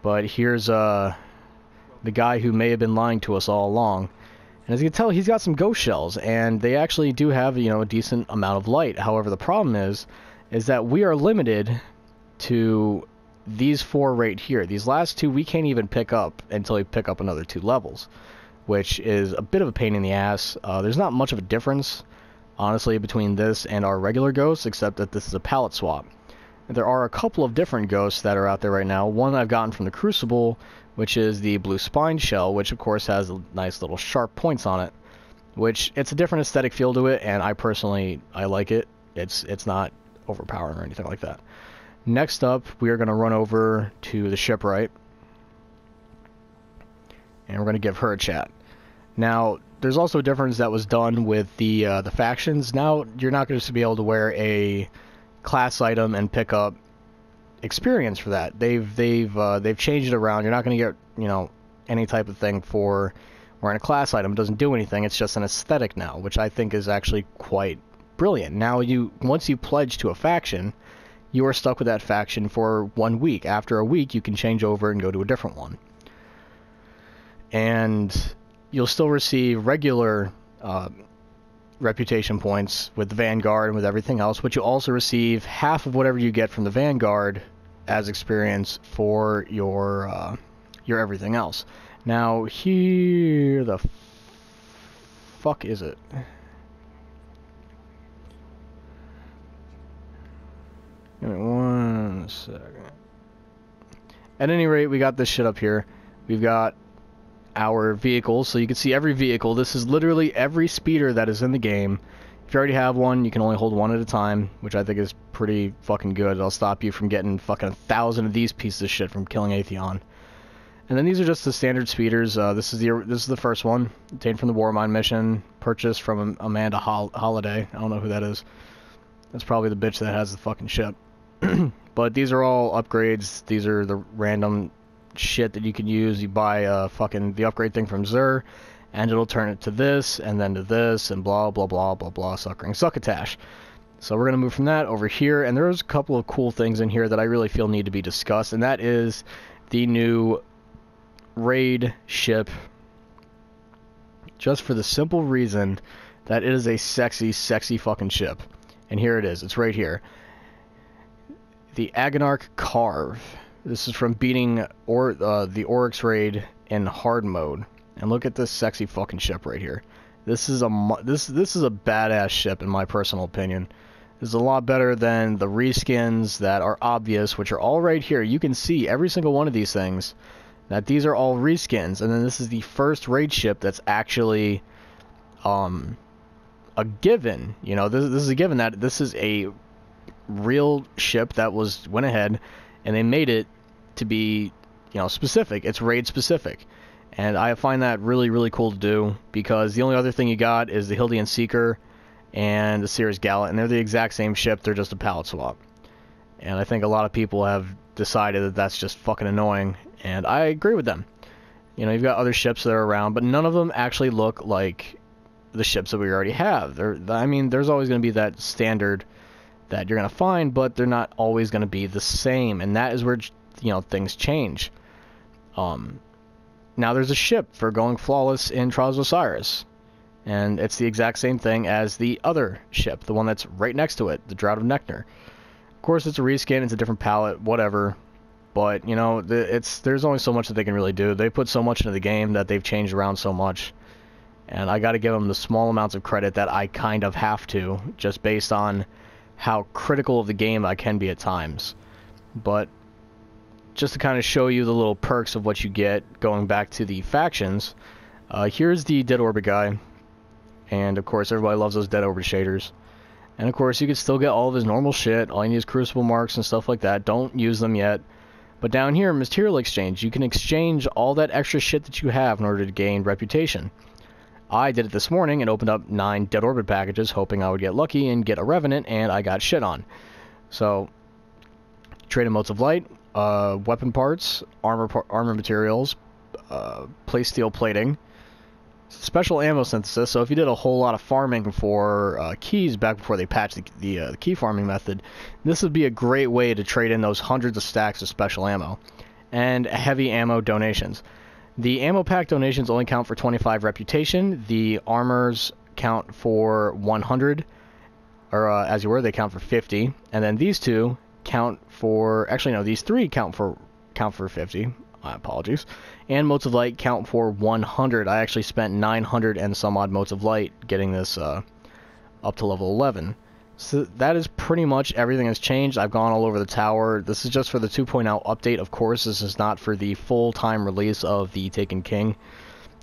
But here's the guy who may have been lying to us all along. And as you can tell, he's got some ghost shells, and they actually do have, you know, a decent amount of light. However, the problem is that we are limited to these 4 right here. These last 2 we can't even pick up until we pick up another 2 levels, which is a bit of a pain in the ass. There's not much of a difference, honestly, between this and our regular ghosts, except that this is a palette swap. There are a couple of different ghosts that are out there right now. One I've gotten from the Crucible, which is the blue spine shell, which of course has nice little sharp points on it, which it's a different aesthetic feel to it, and I personally like it. It's not overpowering or anything like that. Next up, we are going to run over to the shipwright, and we're going to give her a chat. Now, there's also a difference that was done with the factions. Now you're not going to be able to wear a class item and pick up experience for that. They've changed it around. You're not going to get, you know, any type of thing for wearing a class item. It doesn't do anything. It's just an aesthetic now, which I think is actually quite brilliant. Now once you pledge to a faction, you are stuck with that faction for 1 week. After a week, you can change over and go to a different one. And you'll still receive regular reputation points with the Vanguard and with everything else, but you also receive half of whatever you get from the Vanguard as experience for your everything else. Now, here the fuck is it? Give me 1 second. At any rate, we got this shit up here. We've got our vehicles, so you can see every vehicle. This is literally every speeder that is in the game. If you already have one, you can only hold one at a time, which I think is pretty fucking good. It'll stop you from getting fucking 1,000 of these pieces of shit from killing Atheon. And then these are just the standard speeders. This is the first one, obtained from the Warmind mission, purchased from Amanda Holiday. I don't know who that is. That's probably the bitch that has the fucking ship. But these are all upgrades. These are the random shit that you can use. You buy fucking the upgrade thing from Xur, and it'll turn it to this, and then to this, and blah blah blah blah blah, suckering succotash. So we're gonna move from that over here, and there's a couple of cool things in here that I really feel need to be discussed, and that is the new raid ship, just for the simple reason that it is a sexy fucking ship. And here it is. It's right here. The Agonarch Carve. This is from beating the Oryx raid in hard mode. And look at this sexy fucking ship right here. This is a badass ship in my personal opinion. This is a lot better than the reskins that are obvious, which are all right here. You can see every single one of these things, that these are all reskins. And then this is the first raid ship that's actually a given. You know, this is a given that this is a real ship that went ahead and they made it to be, you know, specific. It's raid specific. And I find that really, really cool to do, because the only other thing you got is the Hildian Seeker and the Cirrus Gallant, and they're the exact same ship, they're just a palette swap. And I think a lot of people have decided that that's just fucking annoying, and I agree with them. You know, you've got other ships that are around, but none of them actually look like the ships that we already have. I mean, there's always going to be that standard that you're going to find, but they're not always going to be the same, and that is where, you know, things change. Now there's a ship for going flawless in Trials of Osiris, and it's the exact same thing as the other ship, the one that's right next to it, the Drought of Nectar. Of course, it's a reskin, it's a different palette, whatever, but, you know, there's only so much that they can really do. They put so much into the game that they've changed around so much, and I got to give them the small amounts of credit that I kind of have to, just based on how critical of the game I can be at times. But just to kind of show you the little perks of what you get going back to the factions, here's the Dead Orbit guy, and of course everybody loves those Dead Orbit shaders. And of course you can still get all of his normal shit. All you need is Crucible marks and stuff like that. Don't use them yet. But down here, Material Exchange, you can exchange all that extra shit that you have in order to gain reputation. I did it this morning and opened up 9 Dead Orbit packages, hoping I would get lucky and get a Revenant, and I got shit on. So, trade emotes of light, weapon parts, armor materials, place steel plating, special ammo synthesis. So if you did a whole lot of farming for keys back before they patched the key farming method, this would be a great way to trade in those hundreds of stacks of special ammo. and heavy ammo donations. The ammo pack donations only count for 25 reputation. The armors count for 100, or as you were, they count for 50. And then these two count for, actually no, these three count for 50. My apologies. And motes of light count for 100. I actually spent 900 and some odd motes of light getting this up to level 11. So that is pretty much everything has changed. I've gone all over the tower. This is just for the 2.0 update, of course. This is not for the full-time release of the Taken King.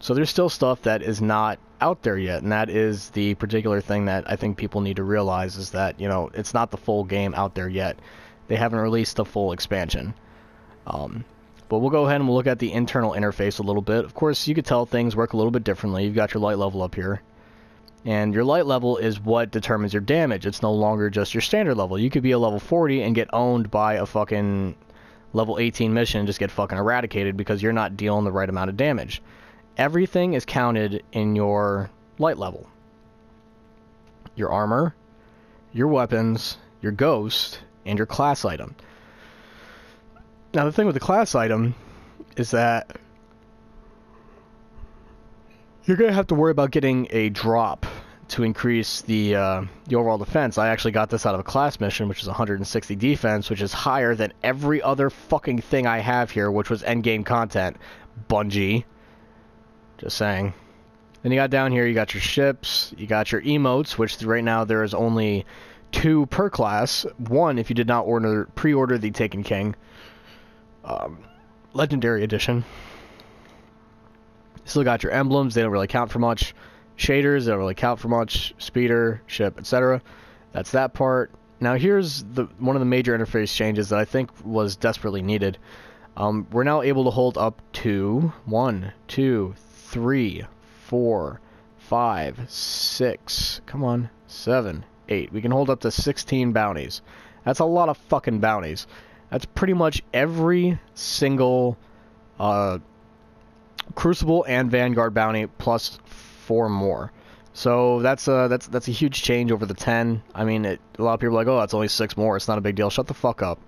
So there's still stuff that is not out there yet, and that is the particular thing that I think people need to realize, is that, you know, it's not the full game out there yet. They haven't released the full expansion. But we'll go ahead and we'll look at the internal interface a little bit. Of course, you could tell things work a little bit differently. You've got your light level up here. And your light level is what determines your damage. It's no longer just your standard level. You could be a level 40 and get owned by a fucking level 18 mission and just get fucking eradicated because you're not dealing the right amount of damage. Everything is counted in your light level. Your armor, your weapons, your ghost, and your class item. Now the thing with the class item is that you're going to have to worry about getting a drop to increase the overall defense. I actually got this out of a class mission, which is 160 defense, which is higher than every other fucking thing I have here, which was endgame content. Bungie. Just saying. Then you got down here, you got your ships, you got your emotes, which right now there is only 2 per class. 1 if you did not pre-order the Taken King Legendary Edition. Still got your emblems, they don't really count for much. Shaders, they don't really count for much. Speeder, ship, etc. That's that part. Now here's one of the major interface changes that I think was desperately needed. We're now able to hold up to 1, 2, 3, 4, 5, 6, come on, 7, 8. We can hold up to 16 bounties. That's a lot of fucking bounties. That's pretty much every single Crucible and Vanguard bounty plus 4 more. So that's a huge change over the 10. I mean, a lot of people are like, oh, that's only 6 more. It's not a big deal. Shut the fuck up.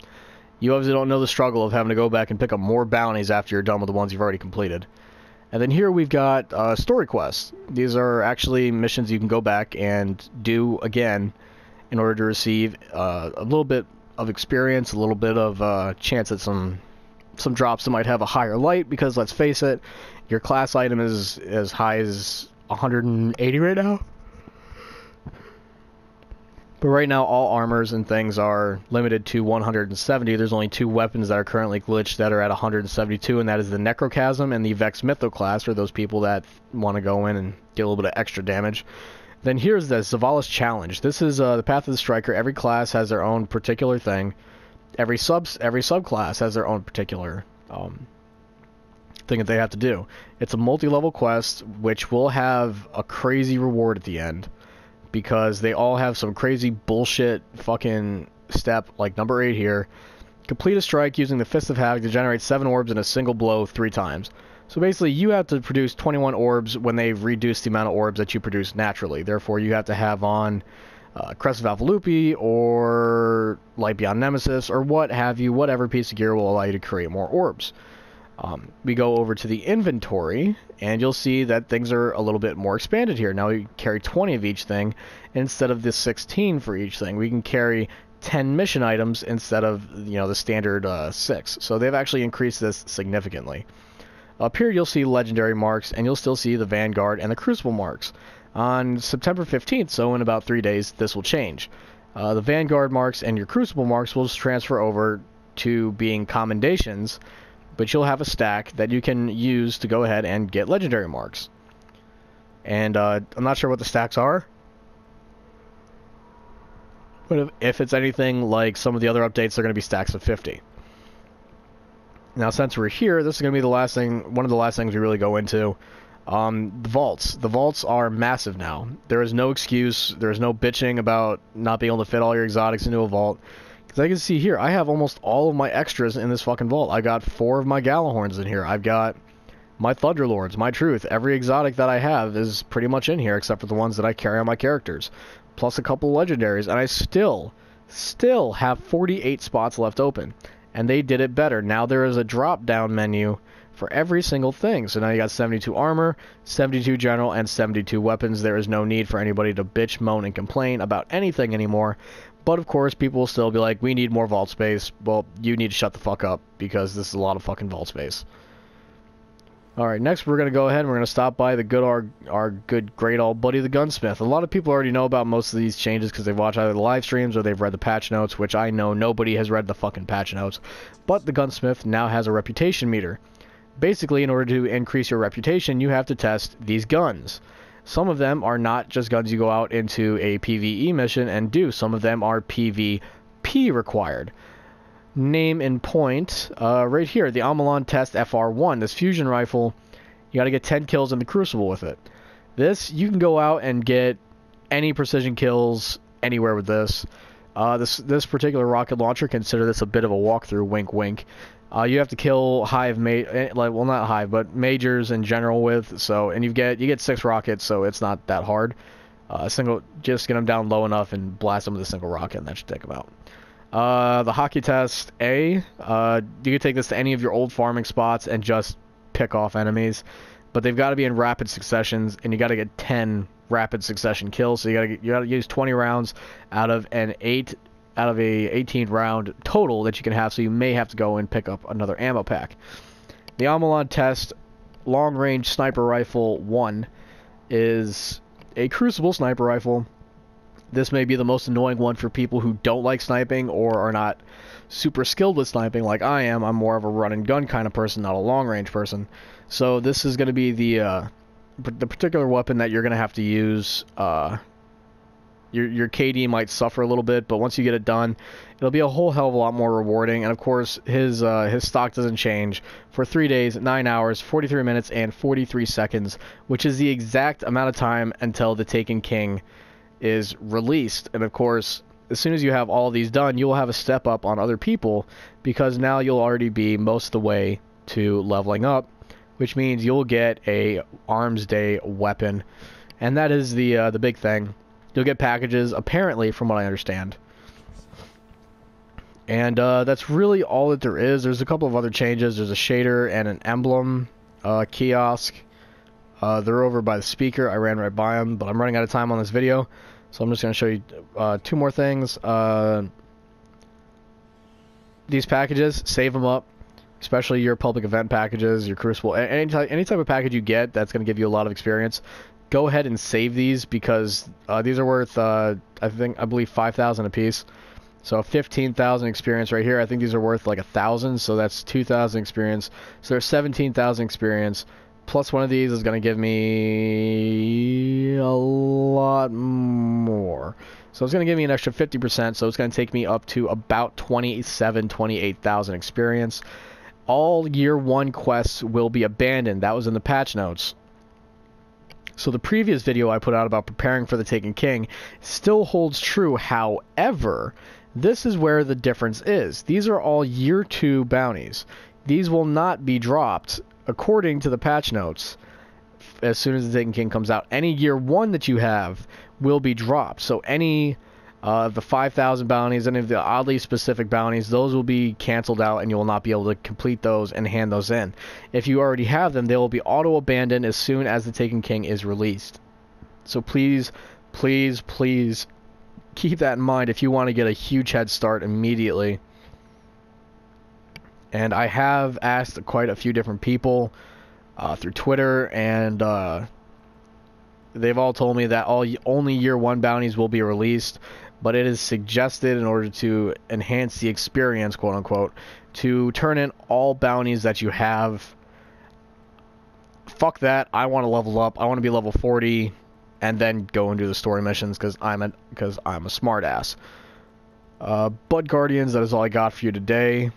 You obviously don't know the struggle of having to go back and pick up more bounties after you're done with the ones you've already completed. And then here we've got story quests. These are actually missions you can go back and do again in order to receive a little bit of experience, a little bit of chance at some drops that might have a higher light, because let's face it, your class item is as high as 180 right now. But right now all armors and things are limited to 170. There's only 2 weapons that are currently glitched that are at 172, and that is the Necrochasm and the Vex Mytho class, for those people that want to go in and get a little bit of extra damage. Then here's the Zavala's Challenge. This is the Path of the Striker. Every class has their own particular thing. Every subclass has their own particular thing that they have to do. It's a multi-level quest, which will have a crazy reward at the end, because they all have some crazy bullshit fucking step, like number 8 here. Complete a strike using the Fist of Havoc to generate 7 orbs in a single blow 3 times. So basically, you have to produce 21 orbs when they've reduced the amount of orbs that you produce naturally. Therefore, you have to have on Crest of Alphalupi or Light Beyond Nemesis or what have you. Whatever piece of gear will allow you to create more orbs. We go over to the inventory, and you'll see that things are a little bit more expanded here. Now we carry 20 of each thing instead of the 16 for each thing. We can carry 10 mission items instead of, you know, the standard 6. So they've actually increased this significantly. Up here you'll see legendary marks, and you'll still see the Vanguard and the Crucible marks. On September 15th, so in about 3 days, this will change. The Vanguard marks and your Crucible marks will just transfer over to being commendations, but you'll have a stack that you can use to go ahead and get legendary marks. And I'm not sure what the stacks are, but if it's anything like some of the other updates, they're going to be stacks of 50. Now, since we're here, this is going to be the last thing, one of the last things we really go into. The vaults. The vaults are massive now. There is no excuse. There is no bitching about not being able to fit all your exotics into a vault. Because I can see here, I have almost all of my extras in this fucking vault. I got 4 of my Galahorns in here. I've got my Thunderlords, my Truth. Every exotic that I have is pretty much in here, except for the ones that I carry on my characters. Plus a couple legendaries. And I still have 48 spots left open. and they did it better. Now there is a drop-down menu for every single thing. So now you got 72 armor, 72 general, and 72 weapons. There is no need for anybody to bitch, moan, and complain about anything anymore. But of course, people will still be like, we need more vault space. Well, you need to shut the fuck up, because this is a lot of fucking vault space. Alright, next we're going to go ahead and we're going to stop by our good, great old buddy, the Gunsmith. A lot of people already know about most of these changes because they've watched either the live streams or they've read the patch notes, which I know nobody has read the fucking patch notes. But the Gunsmith now has a reputation meter. Basically, in order to increase your reputation, you have to test these guns. Some of them are not just guns you go out into a PvE mission and do. Some of them are PvP required. Name and point, right here, the Amalon Test FR1, this fusion rifle, you gotta get 10 kills in the Crucible with it. This, you can go out and get any precision kills anywhere with this. This particular rocket launcher, consider this a bit of a walkthrough, wink wink. You have to kill well, not hive, but majors in general with, so, and you get 6 rockets, so it's not that hard. Just get them down low enough and blast them with a single rocket, and that should take them out. The hockey test A, you can take this to any of your old farming spots and just pick off enemies, but they've got to be in rapid successions, and you got to get 10 rapid succession kills. So you got to use 20 rounds out of a 18 round total that you can have. So you may have to go and pick up another ammo pack. The Amalon Test long range sniper rifle 1 is a Crucible sniper rifle. This may be the most annoying one for people who don't like sniping or are not super skilled with sniping like I am. I'm more of a run and gun kind of person, not a long range person. So this is going to be the particular weapon that you're going to have to use. Your KD might suffer a little bit, but once you get it done, it'll be a whole hell of a lot more rewarding. And of course, his stock doesn't change for 3 days, 9 hours, 43 minutes, and 43 seconds, which is the exact amount of time until the Taken King is released. And of course, as soon as you have all these done, you'll have a step up on other people, because now you'll already be most of the way to leveling up, which means you'll get a Arms Day weapon, and that is the big thing. You'll get packages, apparently, from what I understand. And that's really all that there is. There's a couple of other changes. There's a shader and an emblem kiosk. They're over by the speaker. I ran right by them, but I'm running out of time on this video, so I'm just going to show you 2 more things. These packages, save them up, especially your public event packages, your Crucible, any type of package you get that's going to give you a lot of experience. Go ahead and save these, because these are worth, I believe 5,000 a piece. So 15,000 experience right here. I think these are worth like 1,000, so that's 2,000 experience. So there's 17,000 experience. Plus one of these is going to give me a lot more. So it's going to give me an extra 50%, so it's going to take me up to about 28,000 experience. All year 1 quests will be abandoned. That was in the patch notes. So the previous video I put out about preparing for the Taken King still holds true. However, this is where the difference is. These are all year 2 bounties. These will not be dropped according to the patch notes as soon as the Taken King comes out. Any year 1 that you have will be dropped. So any of the 5,000 bounties, any of the oddly specific bounties, those will be canceled out, and you will not be able to complete those and hand those in. If you already have them, they will be auto-abandoned as soon as the Taken King is released. So please, please, please keep that in mind if you want to get a huge head start immediately. And I have asked quite a few different people through Twitter, and they've all told me that only year 1 bounties will be released, but it is suggested, in order to enhance the experience, quote unquote, to turn in all bounties that you have. Fuck that. I want to level up. I want to be level 40 and then go and do the story missions, because I'm a smart ass. Bud Guardians, that is all I got for you today.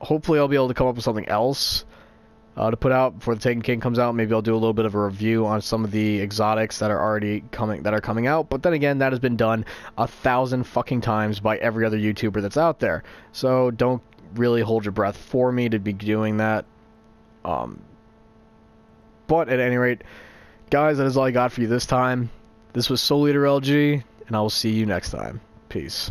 Hopefully I'll be able to come up with something else to put out before the Taken King comes out. Maybe I'll do a little bit of a review on some of the exotics that are coming out. But then again, that has been done 1,000 fucking times by every other YouTuber that's out there. So don't really hold your breath for me to be doing that. But at any rate, guys, that is all I got for you this time. This was Soul Eater LG, and I will see you next time. Peace.